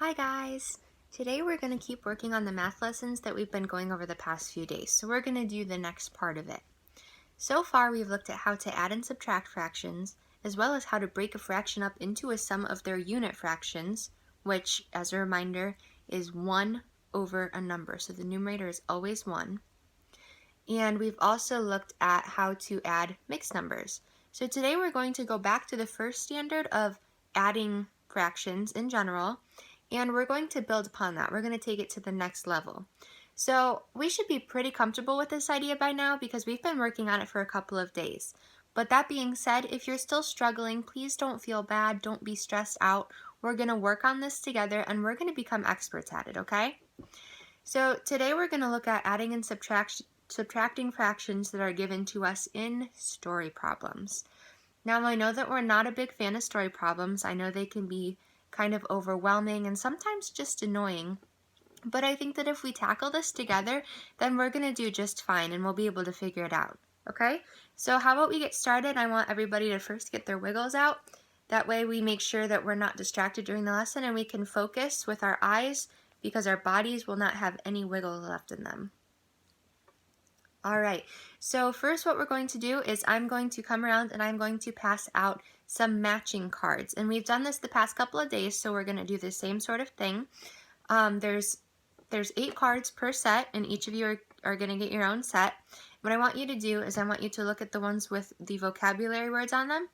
Hi guys! Today we're going to keep working on the math lessons that we've been going over the past few days, so we're going to do the next part of it. So far we've looked at how to add and subtract fractions, as well as how to break a fraction up into a sum of their unit fractions, which, as a reminder, is 1 over a number, so the numerator is always 1. And we've also looked at how to add mixed numbers. So today we're going to go back to the first standard of adding fractions in general, and we're going to build upon that. We're going to take it to the next level. So we should be pretty comfortable with this idea by now because we've been working on it for a couple of days. But that being said, if you're still struggling, please don't feel bad, don't be stressed out. We're going to work on this together and we're going to become experts at it, okay? So today we're going to look at adding and subtracting fractions that are given to us in story problems. Now I know that we're not a big fan of story problems. I know they can be kind of overwhelming and sometimes just annoying. But I think that if we tackle this together, then we're going to do just fine and we'll be able to figure it out. Okay? So how about we get started? I want everybody to first get their wiggles out. That way we make sure that we're not distracted during the lesson and we can focus with our eyes because our bodies will not have any wiggle left in them. Alright, so first what we're going to do is I'm going to come around and I'm going to pass out some matching cards. And we've done this the past couple of days, so we're going to do the same sort of thing. There's 8 cards per set, and each of you are going to get your own set. What I want you to do is I want you to look at the ones with the vocabulary words on them,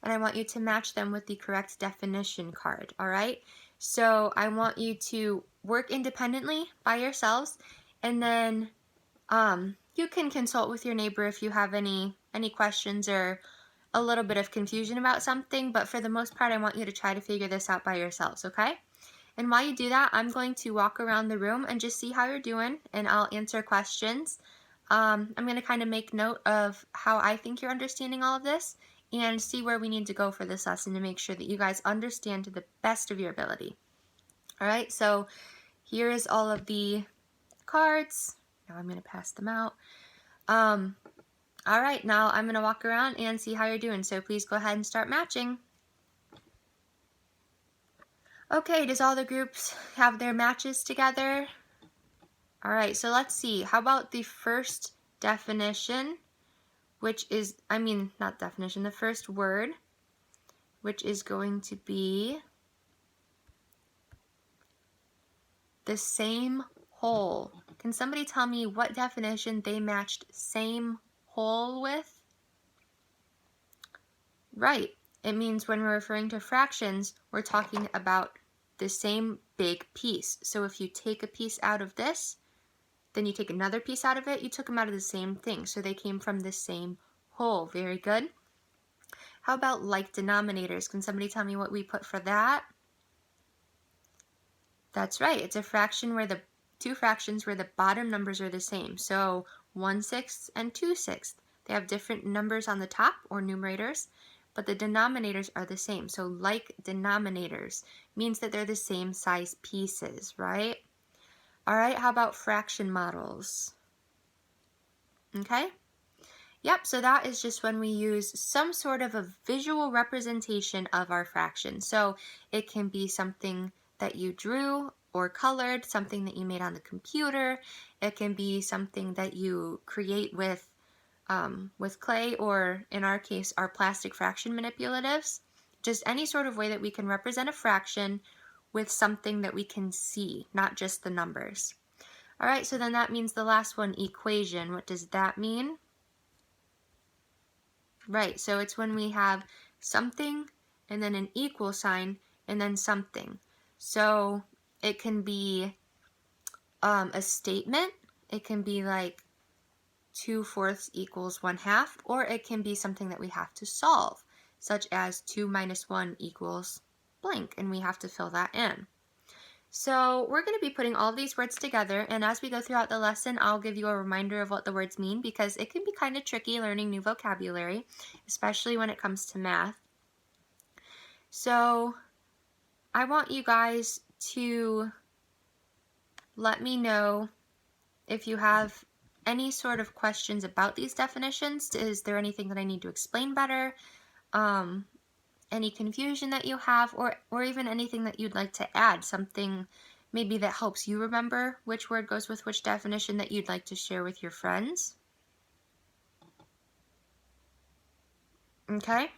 and I want you to match them with the correct definition card, alright? So I want you to work independently by yourselves, and then you can consult with your neighbor if you have any questions or a little bit of confusion about something, but for the most part I want you to try to figure this out by yourselves, okay? And while you do that, I'm going to walk around the room and just see how you're doing, and I'll answer questions. I'm going to kind of make note of how I think you're understanding all of this and see where we need to go for this lesson to make sure that you guys understand to the best of your ability. Alright, so here is all of the cards. Now I'm going to pass them out. Alright, now I'm going to walk around and see how you're doing, so please go ahead and start matching. Okay, does all the groups have their matches together? Alright, so let's see. How about the first definition, which is, not definition, the first word, which is going to be the same whole. Can somebody tell me what definition they matched same whole with? Right. It means when we're referring to fractions, we're talking about the same big piece. So if you take a piece out of this, then you take another piece out of it, you took them out of the same thing. So they came from the same whole. Very good. How about like denominators? Can somebody tell me what we put for that? That's right. It's a fraction where the two fractions where the bottom numbers are the same. So 1/6 and 2/6. They have different numbers on the top, or numerators, but the denominators are the same. So like denominators means that they're the same size pieces, right? Alright, how about fraction models? Okay? Yep, so that is just when we use some sort of a visual representation of our fraction. So it can be something that you drew or colored, something that you made on the computer. It can be something that you create with clay, or in our case, our plastic fraction manipulatives. Just any sort of way that we can represent a fraction with something that we can see, not just the numbers. Alright, so then that means the last one, equation. What does that mean? Right, so it's when we have something and then an equal sign and then something. So it can be a statement. It can be like 2/4 equals 1/2, or it can be something that we have to solve, such as 2 minus 1 equals blank, and we have to fill that in. So we're going to be putting all of these words together, and as we go throughout the lesson, I'll give you a reminder of what the words mean, because it can be kind of tricky learning new vocabulary, especially when it comes to math. So I want you guys to let me know if you have any sort of questions about these definitions. Is there anything that I need to explain better? any confusion that you have, or even anything that you'd like to add, something maybe that helps you remember which word goes with which definition that you'd like to share with your friends. Okay,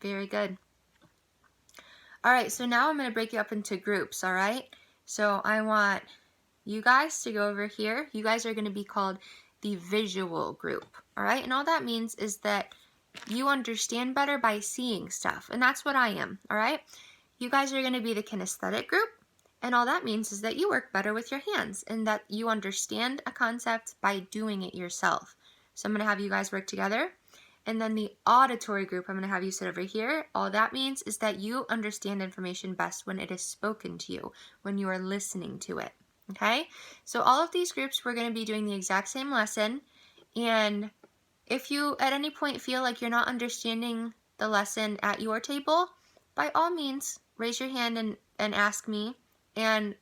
very good. All right, so now I'm going to break you up into groups, all right? So I want you guys to go over here. You guys are going to be called the visual group, all right? And all that means is that you understand better by seeing stuff, and that's what I am, all right? You guys are going to be the kinesthetic group, and all that means is that you work better with your hands and that you understand a concept by doing it yourself. So I'm going to have you guys work together. And then the auditory group, I'm going to have you sit over here. All that means is that you understand information best when it is spoken to you, when you are listening to it. Okay? So all of these groups, we're going to be doing the exact same lesson. And if you at any point feel like you're not understanding the lesson at your table, by all means, raise your hand and ask me. And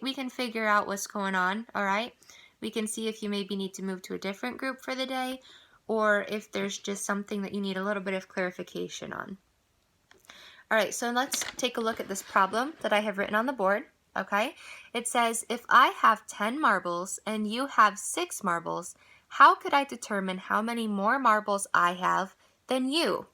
we can figure out what's going on, all right? We can see if you maybe need to move to a different group for the day, or if there's just something that you need a little bit of clarification on. All right, so let's take a look at this problem that I have written on the board, okay? It says, if I have 10 marbles and you have 6 marbles, how could I determine how many more marbles I have than you?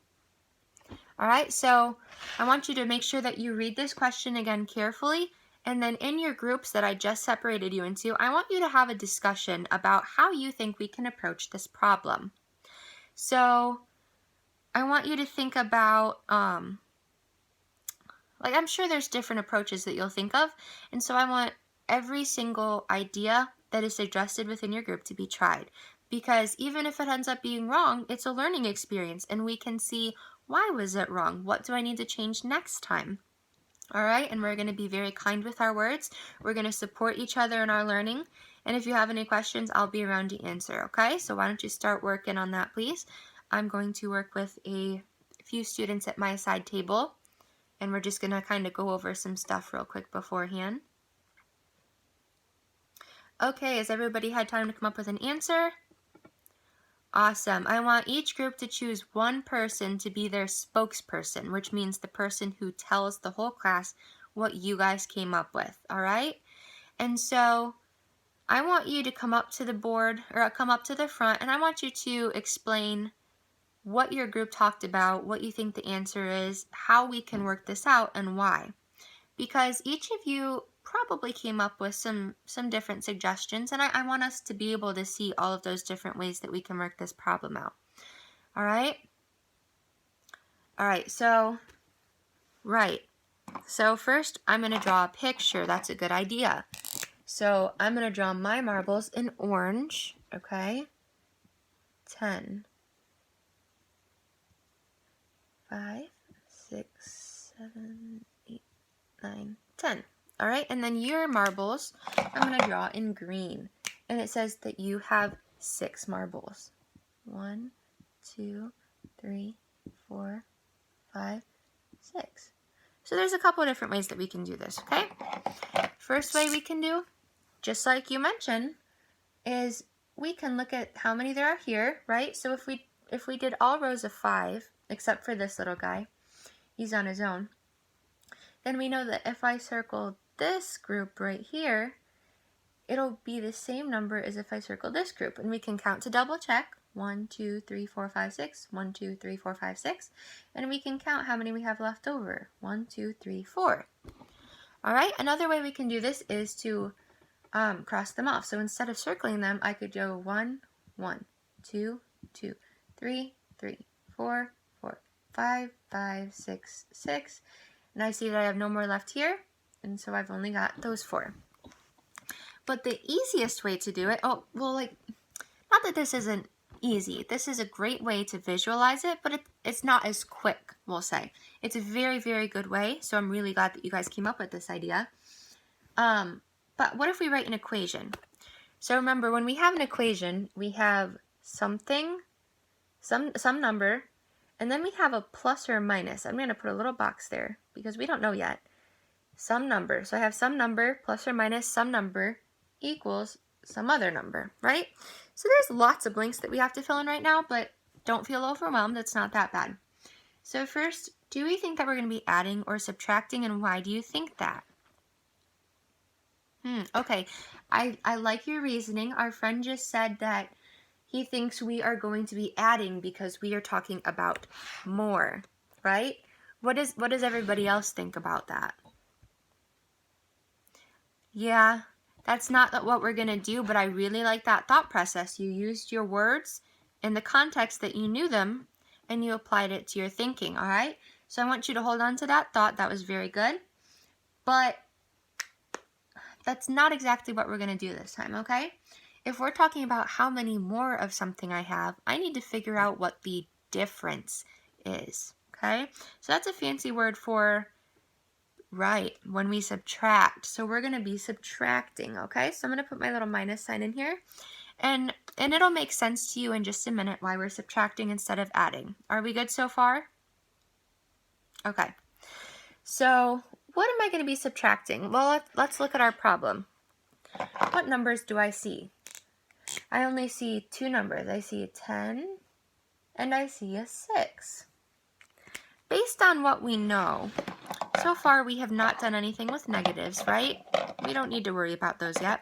All right, so I want you to make sure that you read this question again carefully, and then in your groups that I just separated you into, I want you to have a discussion about how you think we can approach this problem. So I want you to think about, I'm sure there's different approaches that you'll think of, and so I want every single idea that is suggested within your group to be tried, because even if it ends up being wrong, it's a learning experience, and we can see, why was it wrong? What do I need to change next time? All right, and we're going to be very kind with our words. We're going to support each other in our learning. And if you have any questions, I'll be around to answer, okay? So why don't you start working on that, please? I'm going to work with a few students at my side table, and we're just going to kind of go over some stuff real quick beforehand. Okay, has everybody had time to come up with an answer? Awesome. I want each group to choose one person to be their spokesperson, which means the person who tells the whole class what you guys came up with, all right? And so I want you to come up to the board, or come up to the front, and I want you to explain what your group talked about, what you think the answer is, how we can work this out, and why. Because each of you probably came up with some different suggestions, and I want us to be able to see all of those different ways that we can work this problem out. All right? All right, so first I'm going to draw a picture. That's a good idea. So I'm going to draw my marbles in orange, okay? 10, 5, 6, 7, 8, 9, 10. All right, and then your marbles, I'm going to draw in green. And it says that you have 6 marbles. 1, 2, 3, 4, 5, 6. So there's a couple of different ways that we can do this, okay? First way we can do, just like you mentioned, is we can look at how many there are here, right? So if we did all rows of 5, except for this little guy, he's on his own, then we know that if I circle this group right here, it'll be the same number as if I circle this group. And we can count to double check. 1, 2, 3, 4, 5, 6. 1, 2, 3, 4, 5, 6. And we can count how many we have left over. 1, 2, 3, 4. All right, another way we can do this is to cross them off. So instead of circling them, I could go 1, 1, 2, 2, 3, 3, 4, 4, 5, 5, 6, 6. And I see that I have no more left here, and so I've only got those 4. But the easiest way to do it, not that this isn't easy. This is a great way to visualize it, but it's not as quick, we'll say. It's a very, very good way, so I'm really glad that you guys came up with this idea. But what if we write an equation? So remember, when we have an equation, we have something, some number, and then we have a plus or a minus. I'm going to put a little box there because we don't know yet. Some number. So I have some number plus or minus some number equals some other number, right? So there's lots of blanks that we have to fill in right now, but don't feel overwhelmed. It's not that bad. So first, do we think that we're going to be adding or subtracting, and why do you think that? Okay, I like your reasoning. Our friend just said that he thinks we are going to be adding because we are talking about more, right? What does everybody else think about that? Yeah, that's not what we're going to do, but I really like that thought process. You used your words in the context that you knew them, and you applied it to your thinking, all right? So I want you to hold on to that thought. That was very good. But that's not exactly what we're going to do this time, okay? If we're talking about how many more of something I have, I need to figure out what the difference is, okay? So that's a fancy word for, right, when we subtract. So we're going to be subtracting, okay? So I'm going to put my little minus sign in here. And it'll make sense to you in just a minute why we're subtracting instead of adding. Are we good so far? Okay. So what am I going to be subtracting? Well, let's look at our problem. What numbers do I see? I only see two numbers. I see a 10 and I see a 6. Based on what we know, so far we have not done anything with negatives, right? We don't need to worry about those yet.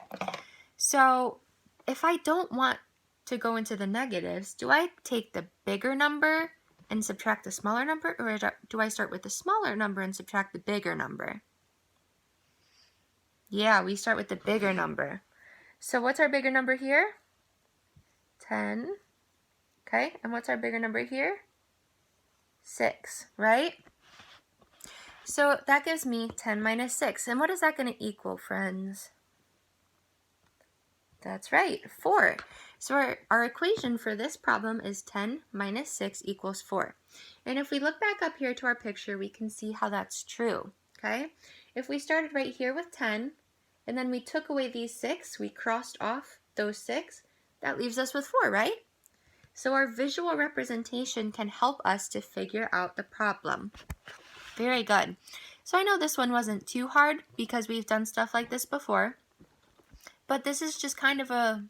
So if I don't want to go into the negatives, do I take the bigger number and subtract the smaller number, or do I start with the smaller number and subtract the bigger number? Yeah, we start with the bigger number. So what's our bigger number here? 10. Okay, and what's our bigger number here? 6, right? So that gives me 10 minus 6. And what is that going to equal, friends? That's right, 4. So our equation for this problem is 10 minus 6 equals 4. And if we look back up here to our picture, we can see how that's true, okay? If we started right here with 10, and then we took away these 6, we crossed off those 6, that leaves us with 4, right? So our visual representation can help us to figure out the problem. Very good. So I know this one wasn't too hard because we've done stuff like this before, but this is just kind of a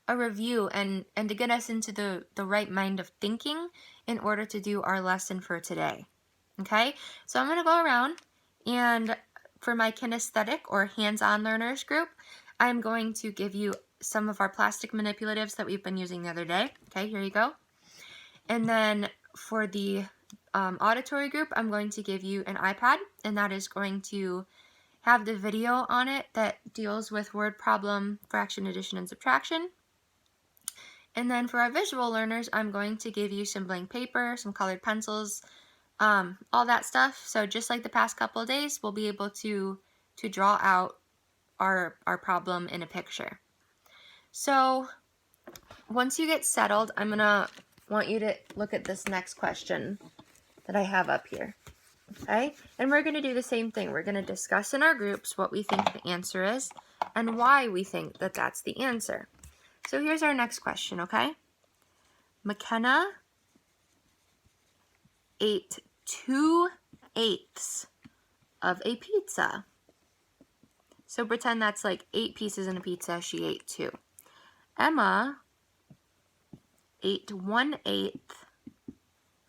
review and to get us into the right mind of thinking in order to do our lesson for today. Okay, so I'm going to go around, and for my kinesthetic or hands-on learners group, I'm going to give you some of our plastic manipulatives that we've been using the other day. Okay, here you go. And then for the auditory group, I'm going to give you an iPad, and that is going to have the video on it that deals with word problem, fraction, addition, and subtraction. And then for our visual learners, I'm going to give you some blank paper, some colored pencils, all that stuff. So just like the past couple of days, we'll be able to draw out our problem in a picture. So once you get settled, I'm going to want you to look at this next question that I have up here. Okay? And we're going to do the same thing. We're going to discuss in our groups what we think the answer is and why we think that that's the answer. So here's our next question, okay? McKenna ate 2/8 of a pizza. So pretend that's like 8 pieces in a pizza. She ate 2. Emma ate 1/8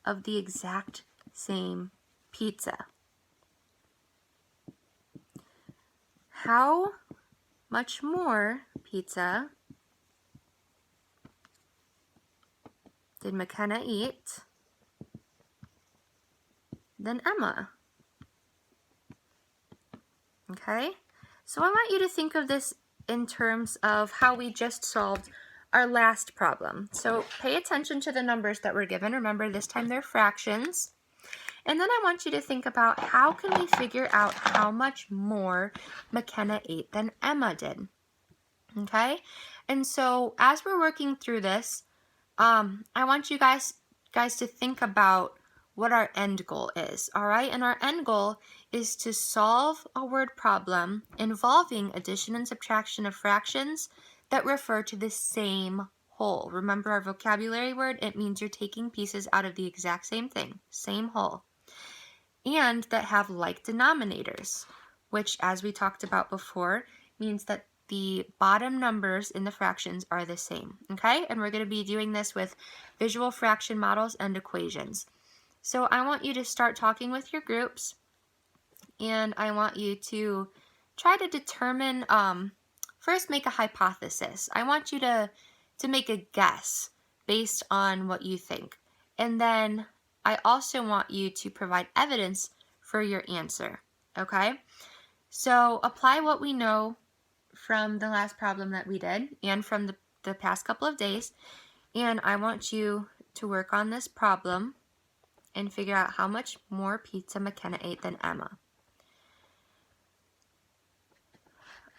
of the exact same pizza. How much more pizza did McKenna eat than Emma? Okay, so I want you to think of this in terms of how we just solved our last problem. So pay attention to the numbers that were given. Remember, this time they're fractions. And then I want you to think about how can we figure out how much more McKenna ate than Emma did. Okay, and so as we're working through this, I want you guys to think about what our end goal is, all right? And our end goal is to solve a word problem involving addition and subtraction of fractions that refer to the same whole. Remember our vocabulary word? It means you're taking pieces out of the exact same thing, same whole, and that have like denominators, which, as we talked about before, means that the bottom numbers in the fractions are the same, okay? And we're going to be doing this with visual fraction models and equations. So I want you to start talking with your groups, and I want you to try to determine, first make a hypothesis. I want you to make a guess based on what you think. And then I also want you to provide evidence for your answer, okay? So apply what we know from the last problem that we did and from the past couple of days, and I want you to work on this problem and figure out how much more pizza McKenna ate than Emma.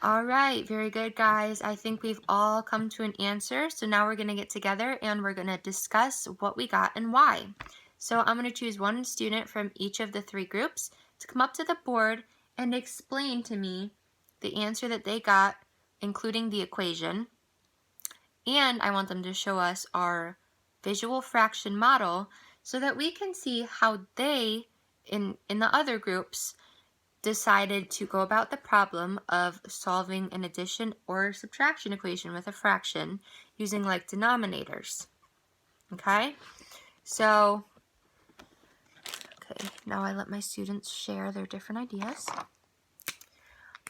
All right, very good, guys. I think we've all come to an answer. So now we're going to get together and we're going to discuss what we got and why. So I'm going to choose one student from each of the 3 groups to come up to the board and explain to me the answer that they got, including the equation. And I want them to show us our visual fraction model so that we can see how they, in the other groups, decided to go about the problem of solving an addition or subtraction equation with a fraction using like denominators. Okay, so now I let my students share their different ideas.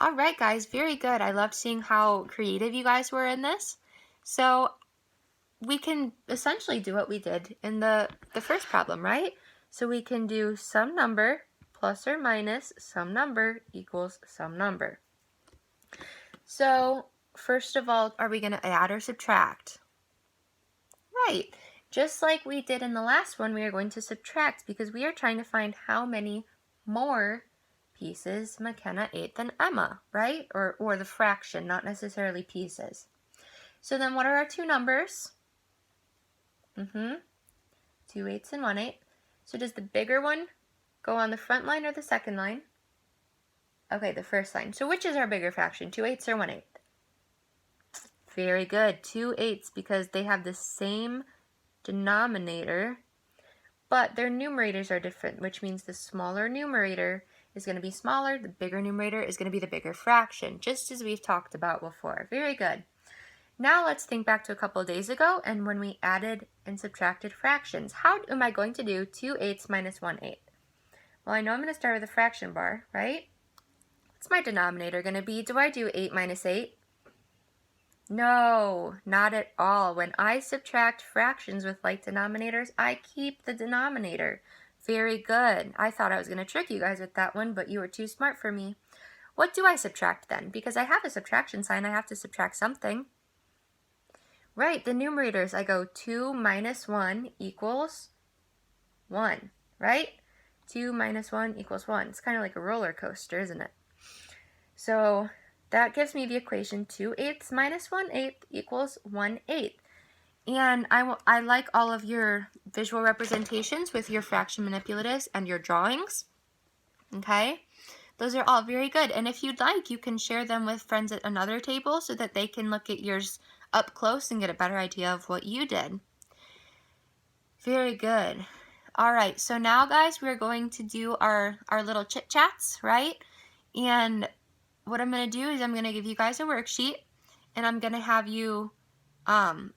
All right, guys, very good. I loved seeing how creative you guys were in this. So we can essentially do what we did in the first problem, right? So we can do some number plus or minus some number equals some number. So first of all, are we going to add or subtract? Right. Just like we did in the last one, we are going to subtract because we are trying to find how many more pieces McKenna ate than Emma, right? Or the fraction, not necessarily pieces. So then what are our 2 numbers? 2 8s and 1 8. So does the bigger one go on the front line or the second line? Okay, the first line. So which is our bigger fraction, 2 8s or 1 8? Very good, 2 8s, because they have the same denominator, but their numerators are different, which means the smaller numerator is going to be smaller, the bigger numerator is going to be the bigger fraction, just as we've talked about before. Very good. Now let's think back to a couple of days ago and when we added and subtracted fractions. How am I going to do 2 8s minus 1 8? Well, I know I'm going to start with a fraction bar, right? What's my denominator going to be? Do I do 8 minus 8? No, not at all. When I subtract fractions with like denominators, I keep the denominator. Very good. I thought I was going to trick you guys with that one, but you were too smart for me. What do I subtract then? Because I have a subtraction sign, I have to subtract something. Right, the numerators, I go 2 minus 1 equals 1, right? 2 minus 1 equals 1. It's kind of like a roller coaster, isn't it? So that gives me the equation 2 8s minus 1 8 equals 1 8. And I like all of your visual representations with your fraction manipulatives and your drawings. Okay? Those are all very good. And if you'd like, you can share them with friends at another table so that they can look at yours up close and get a better idea of what you did. Very good. All right, so now guys, we're going to do our little chit chats, right? And what I'm going to do is I'm going to give you guys a worksheet and I'm going to have you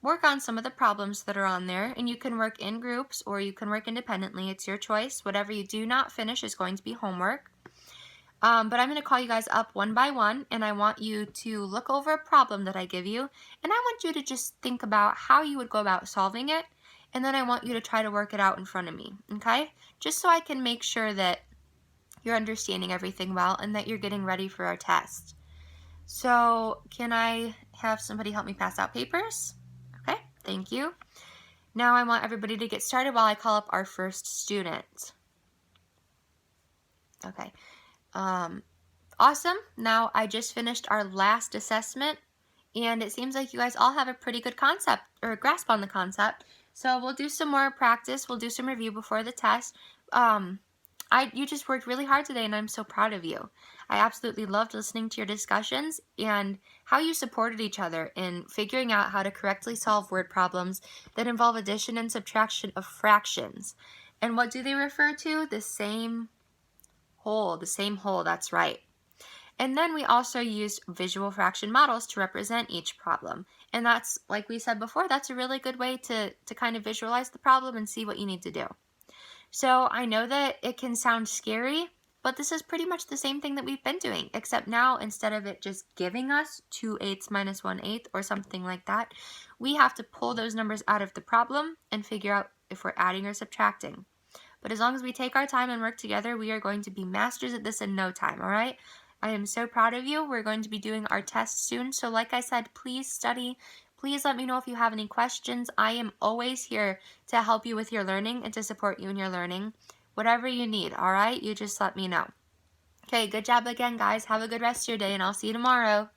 work on some of the problems that are on there, and you can work in groups or you can work independently. It's your choice. Whatever you do not finish is going to be homework. But I'm going to call you guys up one by one, and I want you to look over a problem that I give you, and I want you to just think about how you would go about solving it, and then I want you to try to work it out in front of me, okay? Just so I can make sure that you're understanding everything well and that you're getting ready for our test. So can I have somebody help me pass out papers? Okay, thank you. Now I want everybody to get started while I call up our first student. Okay. Awesome. Now I just finished our last assessment and it seems like you guys all have a pretty good concept or grasp on the concept. So we'll do some more practice. We'll do some review before the test. You just worked really hard today and I'm so proud of you. I absolutely loved listening to your discussions and how you supported each other in figuring out how to correctly solve word problems that involve addition and subtraction of fractions. And what do they refer to? The same whole, that's right. And then we also used visual fraction models to represent each problem. And that's, like we said before, that's a really good way to kind of visualize the problem and see what you need to do. So I know that it can sound scary, but this is pretty much the same thing that we've been doing, except now instead of it just giving us 2/8 minus 1/8 or something like that, we have to pull those numbers out of the problem and figure out if we're adding or subtracting. But as long as we take our time and work together, we are going to be masters at this in no time, all right? I am so proud of you. We're going to be doing our test soon. So like I said, please study. Please let me know if you have any questions. I am always here to help you with your learning and to support you in your learning. Whatever you need, all right? You just let me know. Okay, good job again, guys. Have a good rest of your day, and I'll see you tomorrow.